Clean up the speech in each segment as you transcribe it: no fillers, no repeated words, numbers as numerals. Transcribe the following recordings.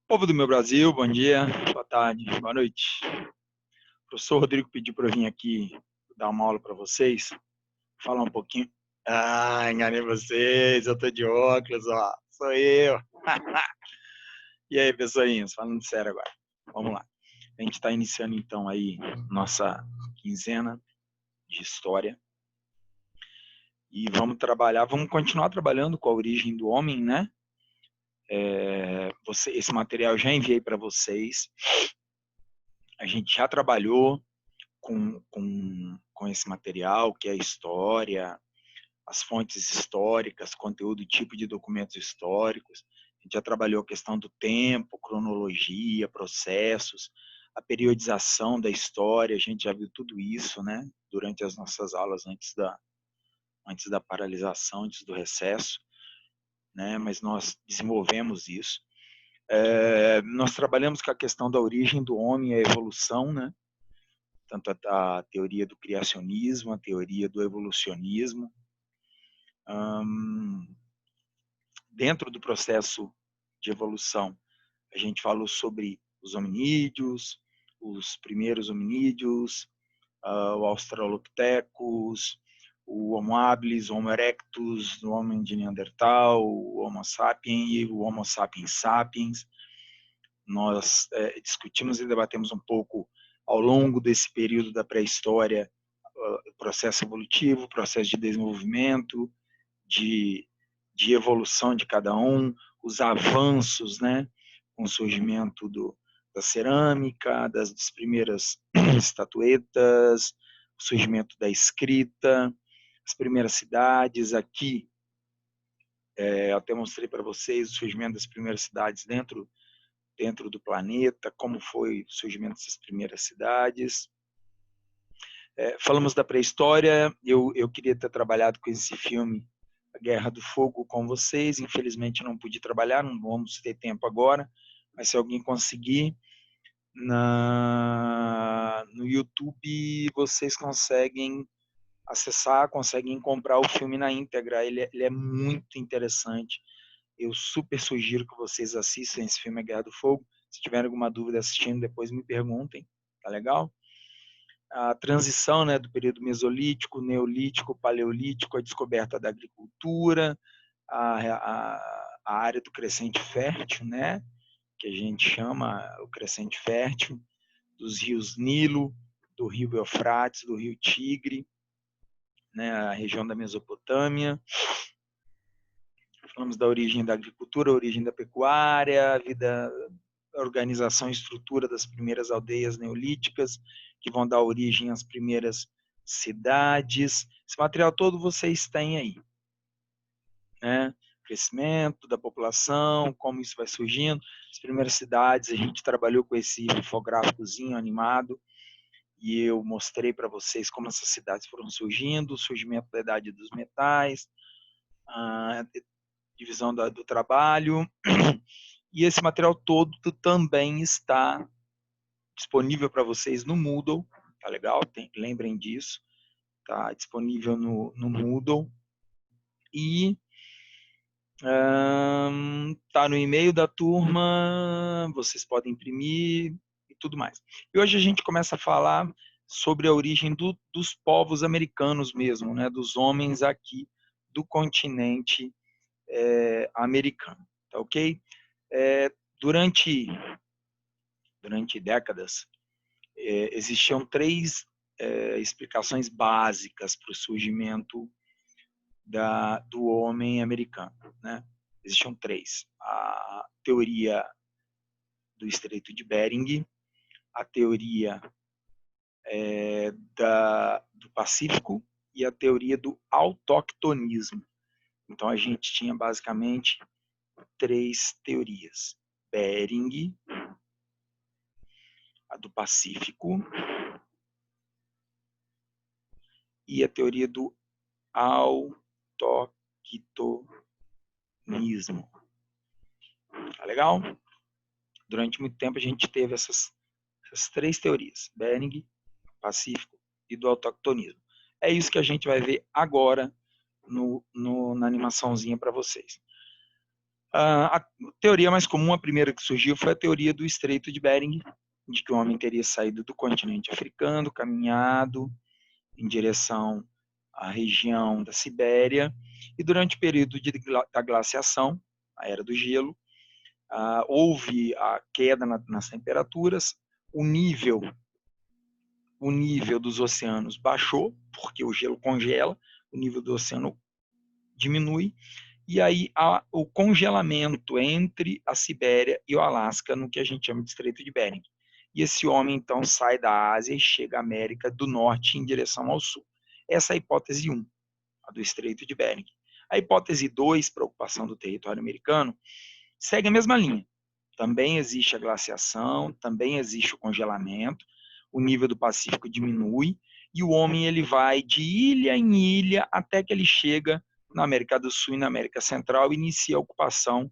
Povo do meu Brasil, bom dia, boa tarde, boa noite. O professor Rodrigo pediu para eu vir aqui dar uma aula para vocês, falar um pouquinho. Ah, enganei vocês, eu tô de óculos, ó, sou eu. E aí, pessoinhos, falando sério agora, vamos lá. A gente está iniciando então aí nossa quinzena de história e vamos continuar trabalhando com a origem do homem, né? Esse material eu já enviei para vocês. A gente já trabalhou com esse material, que é a história, as fontes históricas, conteúdo, tipo de documentos históricos. A gente já trabalhou a questão do tempo, cronologia, processos, a periodização da história, a gente já viu tudo isso, né, durante as nossas aulas antes da paralisação, antes do recesso, né, mas nós desenvolvemos isso. Nós trabalhamos com a questão da origem do homem e a evolução, né, tanto a teoria do criacionismo, a teoria do evolucionismo. Dentro do processo de evolução, a gente falou sobre os hominídeos, os primeiros hominídeos, o Australopithecus, o Homo habilis, o Homo erectus, o homem de Neandertal, o Homo sapiens e o Homo sapiens sapiens. Nós discutimos e debatemos um pouco ao longo desse período da pré-história, processo evolutivo, processo de desenvolvimento, de evolução de cada um, os avanços, né, com o surgimento da cerâmica, das primeiras estatuetas, o surgimento da escrita, as primeiras cidades. Aqui, eu até mostrei para vocês o surgimento das primeiras cidades dentro do planeta, como foi o surgimento dessas primeiras cidades. Falamos da pré-história. Eu queria ter trabalhado com esse filme A Guerra do Fogo com vocês, infelizmente não pude trabalhar, não vamos ter tempo agora, mas se alguém conseguir, no YouTube vocês conseguem acessar, conseguem comprar o filme na íntegra, ele é muito interessante, eu super sugiro que vocês assistam esse filme A Guerra do Fogo. Se tiverem alguma dúvida assistindo, depois me perguntem, tá legal? A transição, né, do período mesolítico, neolítico, paleolítico, a descoberta da agricultura, a área do crescente fértil, né, que a gente chama o crescente fértil, dos rios Nilo, do rio Eufrates, do rio Tigre, né, a região da Mesopotâmia. Falamos da origem da agricultura, a origem da pecuária, a organização e estrutura das primeiras aldeias neolíticas, que vão dar origem às primeiras cidades. Esse material todo vocês têm aí, né? Crescimento da população, como isso vai surgindo. As primeiras cidades, a gente trabalhou com esse infográficozinho animado, e eu mostrei para vocês como essas cidades foram surgindo, o surgimento da idade dos metais, a divisão do trabalho, e esse material todo também está disponível para vocês no Moodle, tá legal? Lembrem disso, tá disponível no Moodle, e tá no e-mail da turma, vocês podem imprimir e tudo mais. E hoje a gente começa a falar sobre a origem dos povos americanos mesmo, né, dos homens aqui do continente americano, tá ok? Durante décadas, existiam três explicações básicas para o surgimento do homem americano, né? Existiam três: a teoria do Estreito de Bering, a teoria do Pacífico e a teoria do autoctonismo. Então a gente tinha basicamente três teorias: Bering, a do Pacífico e a teoria do autoctonismo. Tá legal? Durante muito tempo a gente teve essas três teorias: Bering, Pacífico e do autoctonismo. É isso que a gente vai ver agora na animaçãozinha para vocês. A teoria mais comum, a primeira que surgiu, foi a teoria do Estreito de Bering, de que o homem teria saído do continente africano, caminhado em direção à região da Sibéria, e durante o período da glaciação, a Era do Gelo, houve a queda nas temperaturas, o nível dos oceanos baixou, porque o gelo congela, o nível do oceano diminui, e aí há o congelamento entre a Sibéria e o Alasca, no que a gente chama de Estreito de Bering. E esse homem, então, sai da Ásia e chega à América do Norte em direção ao Sul. Essa é a hipótese 1, a do Estreito de Bering. A hipótese 2, para a ocupação do território americano, segue a mesma linha. Também existe a glaciação, também existe o congelamento, o nível do Pacífico diminui, e o homem ele vai de ilha em ilha até que ele chega na América do Sul e na América Central e inicia a ocupação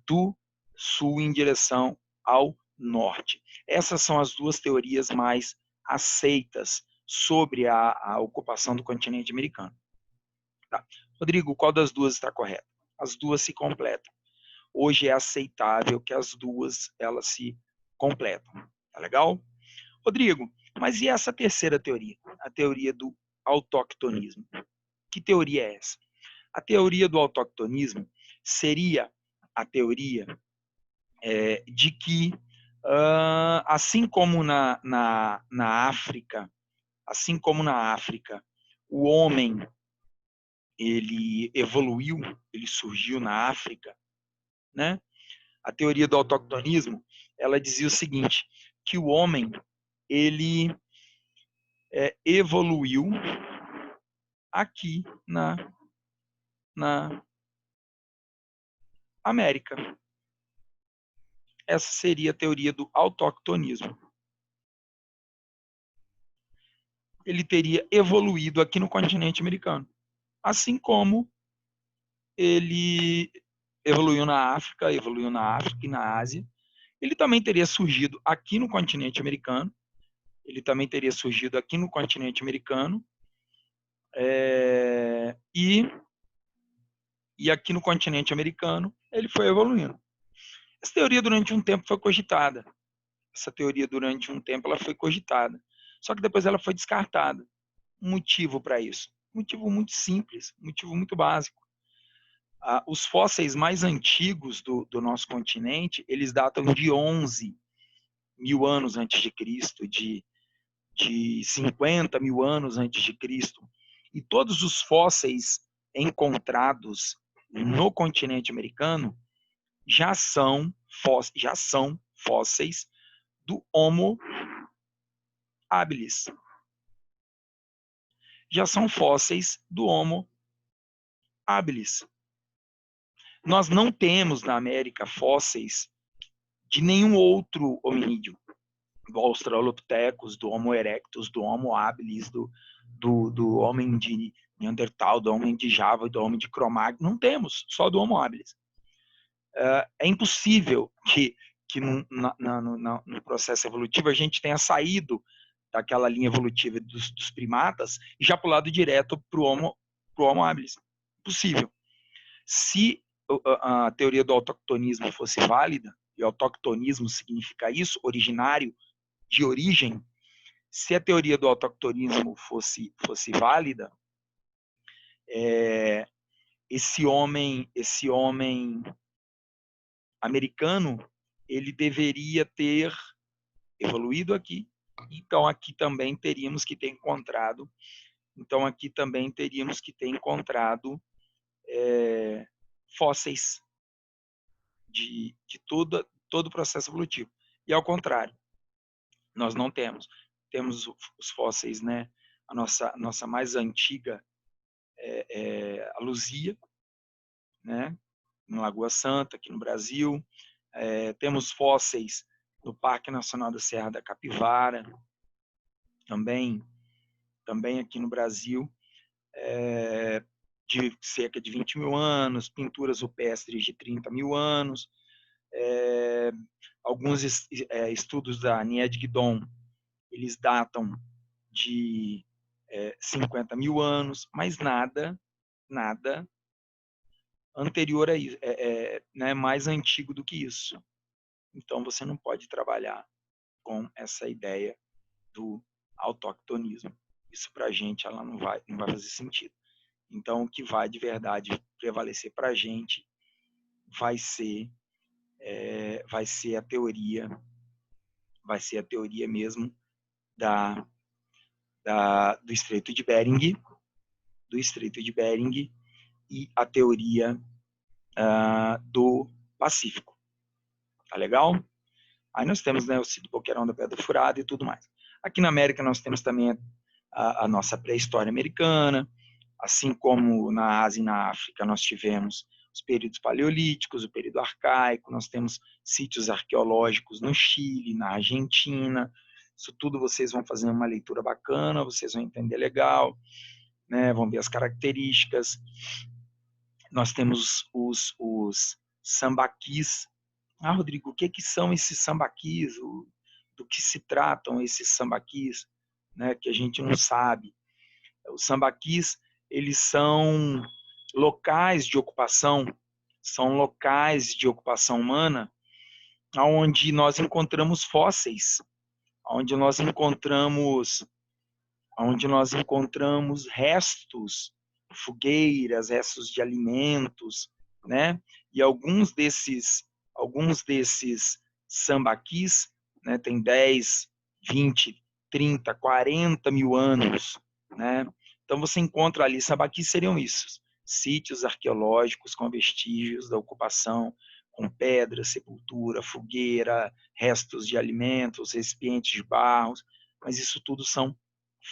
do Sul em direção ao Norte. Essas são as duas teorias mais aceitas sobre a ocupação do continente americano. Tá. Rodrigo, qual das duas está correta? As duas se completam. Hoje é aceitável que as duas elas se completam. Tá legal? Rodrigo, mas e essa terceira teoria? A teoria do autoctonismo. Que teoria é essa? A teoria do autoctonismo seria a teoria de que, assim como na África, o homem ele evoluiu, ele surgiu na África, né? A teoria do autoctonismo, ela dizia o seguinte, que o homem ele evoluiu aqui na América. Essa seria a teoria do autoctonismo. Ele teria evoluído aqui no continente americano, assim como ele evoluiu na África e na Ásia. Ele também teria surgido aqui no continente americano, e aqui no continente americano ele foi evoluindo. Essa teoria durante um tempo foi cogitada. Ela foi cogitada. Só que depois ela foi descartada. Um motivo para isso. Um motivo muito simples, um motivo muito básico. Os fósseis mais antigos do nosso continente, eles datam de 11 mil anos antes de Cristo, de 50 mil anos antes de Cristo. E todos os fósseis encontrados no continente americano já são fósseis do Homo habilis. Já são fósseis do Homo habilis. Nós não temos na América fósseis de nenhum outro hominídeo, do Australopithecus, do Homo erectus, do Homo habilis, do homem de Neandertal, do homem de Java, do homem de Cro-Magnon. Não temos, só do Homo habilis. É impossível que no processo evolutivo a gente tenha saído daquela linha evolutiva dos primatas e já pulado direto para o Homo habilis. Impossível. Se a teoria do autoctonismo fosse válida, e autoctonismo significa isso, originário, de origem, se a teoria do autoctonismo fosse válida, esse homem americano, ele deveria ter evoluído aqui. Então aqui também teríamos que ter encontrado fósseis de todo o processo evolutivo. E ao contrário, nós não temos. Temos os fósseis, né? A nossa mais antiga a Luzia, né? Em Lagoa Santa, aqui no Brasil. Temos fósseis no Parque Nacional da Serra da Capivara, também aqui no Brasil, de cerca de 20 mil anos, pinturas rupestres de 30 mil anos, alguns estudos da Nied Guidon, eles datam de 50 mil anos, mas nada anterior a isso, né, mais antigo do que isso. Então, você não pode trabalhar com essa ideia do autoctonismo. Isso para a gente ela não vai fazer sentido. Então, o que vai de verdade prevalecer para a gente vai ser a teoria, mesmo do Estreito de Bering, e a teoria do Pacífico. Tá legal? Aí nós temos, né, o Cid Boqueirão da Pedra Furada e tudo mais. Aqui na América nós temos também a nossa pré-história americana, assim como na Ásia e na África nós tivemos os períodos paleolíticos, o período arcaico, nós temos sítios arqueológicos no Chile, na Argentina. Isso tudo vocês vão fazer uma leitura bacana, vocês vão entender legal, né, vão ver as características. Nós temos os sambaquis. Rodrigo, o que são esses sambaquis? Do que se tratam esses sambaquis? Né, que a gente não sabe. Os sambaquis, eles são locais de ocupação humana, onde nós encontramos fósseis, onde nós encontramos restos, fogueiras, restos de alimentos, né? E alguns desses sambaquis, né, tem 10, 20, 30, 40 mil anos, né? Então você encontra ali, sambaquis seriam isso, sítios arqueológicos com vestígios da ocupação, com pedra, sepultura, fogueira, restos de alimentos, recipientes de barro, mas isso tudo são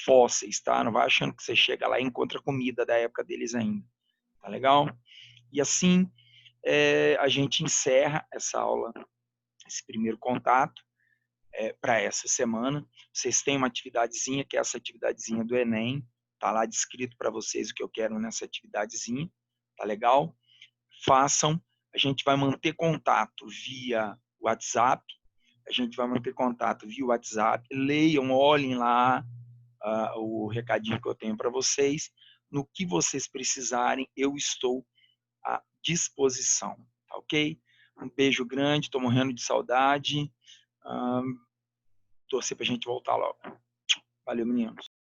fósseis, tá? Não vai achando que você chega lá e encontra comida da época deles ainda, tá legal? E assim a gente encerra essa aula, esse primeiro contato para essa semana. Vocês têm uma atividadezinha, que é essa atividadezinha do Enem, tá lá descrito para vocês o que eu quero nessa atividadezinha, tá legal? Façam, a gente vai manter contato via WhatsApp, leiam, olhem lá o recadinho que eu tenho para vocês. No que vocês precisarem, eu estou à disposição, tá ok? Um beijo grande, estou morrendo de saudade. Torcer para a gente voltar logo. Valeu, meninos.